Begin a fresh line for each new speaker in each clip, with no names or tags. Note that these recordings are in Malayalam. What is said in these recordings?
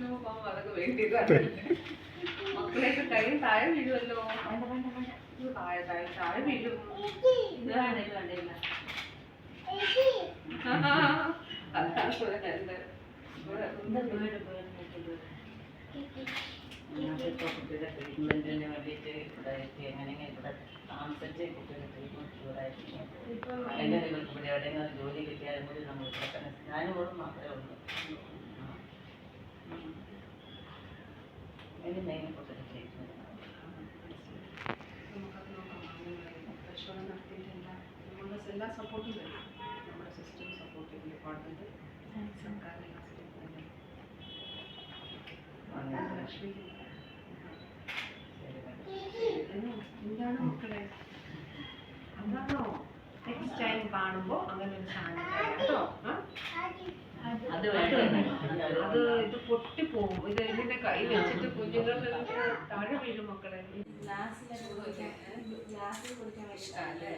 ബാത്റൂമിൽ പോകുമ്പോൾ അതൊക്കെ വേണ്ടിയതാണ്. മക്കളെയൊക്കെ കൈ താഴെ വീഴുമല്ലോ. താഴെ വീഴും.
കുട്ടിയുടെ ട്രീറ്റ്മെന്റിന് വേണ്ടിയിട്ട് ഇവിടെ എങ്ങനെയെങ്കിലും ഇവിടെ താമസിച്ച് കുട്ടിയുടെ ട്രീറ്റ്മെന്റ് ചൂടായിരിക്കും. അല്ലെങ്കിൽ ഇവിടെ എവിടെയെങ്കിലും ജോലി കിട്ടിയാലും കൂടി നമ്മൾ ഇവിടെ ഞാനും കൂടെ മാത്രമേ ഉള്ളൂ. അതിന് മെയിൻ കുട്ടിയുടെ ട്രീറ്റ്മെന്റ്
എല്ലാ സപ്പോർട്ടും തരും. നമ്മുടെ സിസ്റ്റം സപ്പോർട്ടിംഗ് ഡിപ്പാർട്ട്മെന്റ് സർക്കാരിൻ്റെ ലക്ഷ്മി എന്താണ് മക്കളെ? അതാണോ നെക്സ്റ്റ് ടൈം കാണുമ്പോൾ അങ്ങനെ ഒരു സാധനം കേട്ടോ. അത് ഇത് പൊട്ടിപ്പോവും. ഇത് ഇതിന്റെ കൈ വെച്ചിട്ട് കുഞ്ഞുങ്ങളുടെ താഴെ വീഴും മക്കളെ. ഗ്ലാസ്സിൽ കൊടുക്കാൻ ഇഷ്ടമല്ലേ?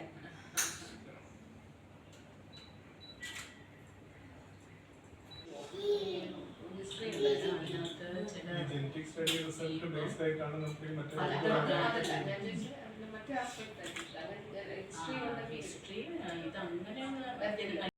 ജനറ്റിക് സ്റ്റഡി റിസൾട്ട് ബേസ്ഡ് ആയിട്ടാണ് നമുക്ക് മറ്റേ
ആസ്പെക്ട് ഹിസ്റ്ററി ഇത് അങ്ങനെ